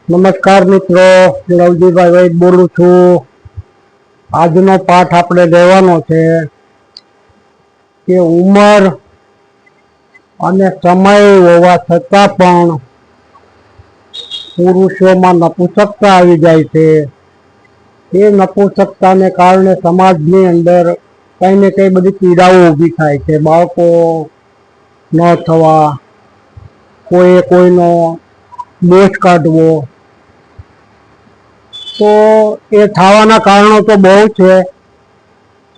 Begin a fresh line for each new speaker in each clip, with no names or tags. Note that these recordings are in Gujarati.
નમસ્કાર મિત્રો, લવજીભાઈ વૈદ બોલું છું। આજનો પાઠ આપણે લેવાનો છે કે ઉંમર અને સમય હોવા છતાં પણ પુરુષોમાં નપુંસકતા આવી જાય છે। એ નપુંસકતાને કારણે સમાજની અંદર કઈ ને કઈ બધી પીડાઓ ઊભી થાય છે। બાળકો ન થવા, કોઈએ કોઈનો દોષ કાઢવો, તો એ થવાના કારણો તો બહુ છે,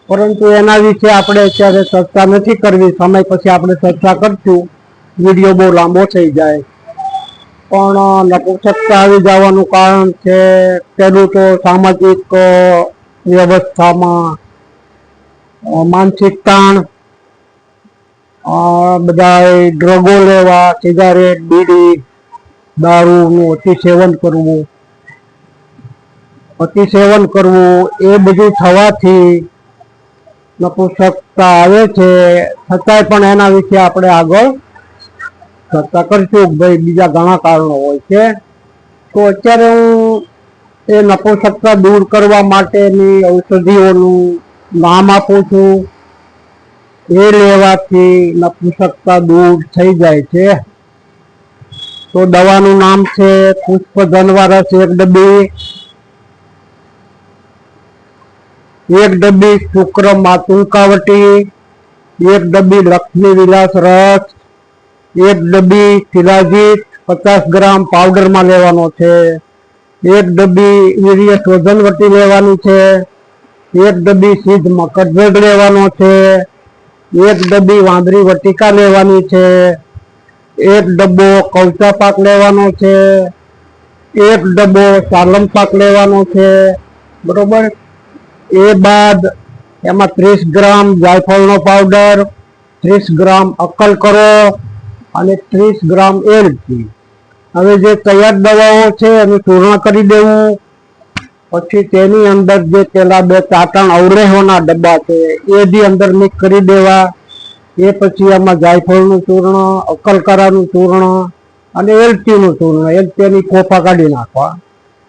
પરંતુ એના વિશે આપણે અત્યારે ચર્ચા નથી કરવી। સમય પછી આપણે ચર્ચા કરશું, વિડીયો બહુ લાંબો થઈ જાય। પણ નપુંસકતા આવી જવાનું કારણ છે પેલું તો સામાજિક વ્યવસ્થામાં માનસિક તાણ, બધા ડ્રગો લેવા, સિગારેટ, બીડી, દારૂનું અતિસેવન કરવું એ બધું થવાથી નપુંસકતા આવે છે। છતાંય પણ એના વિશે આપણે આગળ ચર્ચા કરશું। ભાઈ બીજા ઘણા કારણો હોય છે, તો અત્યારે હું એ નપુંસકતા દૂર કરવા માટેની ઔષધિઓનું નામ આપું છું। એ લેવાથી નપુંસકતા દૂર થઈ જાય છે। તો દવાનું નામ છે પુષ્પધનવારસ 1 ડબ્બી, 1 ડબ્બી શુક્ર માતુંકાવટી, 1 ડબ્બી લક્ષ્મી વિલાસ રસ, 1 ડબ્બી શિલાજીત 50 ગ્રામ પાવડરમાં લેવાનો છે, 1 ડબ્બી વીર્ય શોધનવટી લેવાની છે, 1 ડબ્બી સિદ્ધ મકરજડ લેવાનો છે, 1 ડબ્બી વાંદરી વટિકા લેવાની છે, 1 ડબ્બો કવચા પાક લેવાનો છે, 1 ડબ્બો સાલમ પાક લેવાનો છે, બરોબર। એ બાદ એમાં 30 ગ્રામ જાયફળનો પાવડર, 30 ગ્રામ અક્કલ કરો અને 30 ગ્રામ એલચી। હવે જે તૈયાર દવાઓ છે એનું ચૂર્ણ કરી દેવું। પછી તેની અંદર જે પેલા 2 ચાટણ અવરેહોના ડબ્બા છે એ બી અંદર મિક્સ કરી દેવા। એ પછી એમાં જાયફળનું ચૂર્ણ, અક્કલકરાનું ચૂર્ણ અને એલચીનું ચૂર્ણ, એલચીની ખોફા કાઢી નાખવા।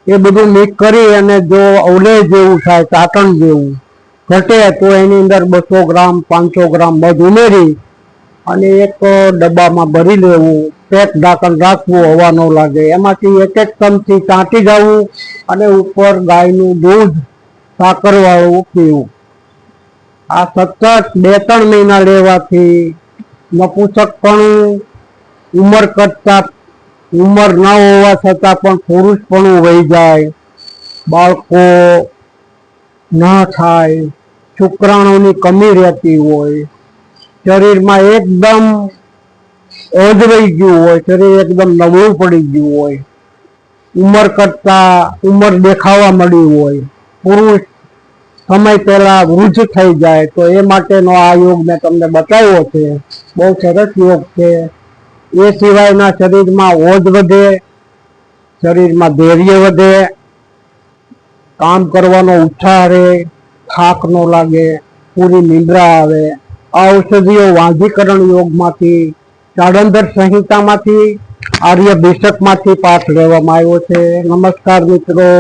એ બધું મિક્સ કરી અને જો અવલેહ જેવું થાય, ચાટણ જેવું ઘટે, તો એની અંદર 200 ગ્રામ 500 ગ્રામ મધ ઉમેરી અને એક ડબ્બામાં ભરી લેવું। પેક ઢાંકણ રાખવું, હવા ન લાગે। એમાંથી 1 ચમચી ચાટી જવું અને ઉપર ગાયનું દૂધ સાકરવાળું પીવું। આ સતત 2-3 મહિના લેવાથી નપુંસકપણું, ઉંમર ન હોવા છતાં પણ પુરુષપણું વહી જાય, બાળકો ન થાય, શુક્રાણુની કમી રહેતી હોય, શરીરમાં એકદમ ઓજવાઈ ગયું હોય, શરીર એકદમ નબળું પડી ગયું હોય, ઉંમર દેખાવા મળી હોય, પુરુષ સમય પહેલા વૃદ્ધ થઈ જાય, તો એ માટેનો આ યોગ મેં તમને બતાવ્યો છે। બહુ સરસ યોગ છે। એ સિવાયના શરીરમાં ઓજ વધે, શરીરમાં ધૈર્ય વધે, કામ કરવાનો ઉત્સાહ રહે, થાક ન લાગે, પૂરી નિંદ્રા આવે। આ ઔષધિઓ વાંધીકરણ યોગમાંથી, ચાડંદર સંહિતામાંથી, આર્યભિષકમાંથી પાઠ લેવામાં આવ્યો છે। નમસ્કાર મિત્રો।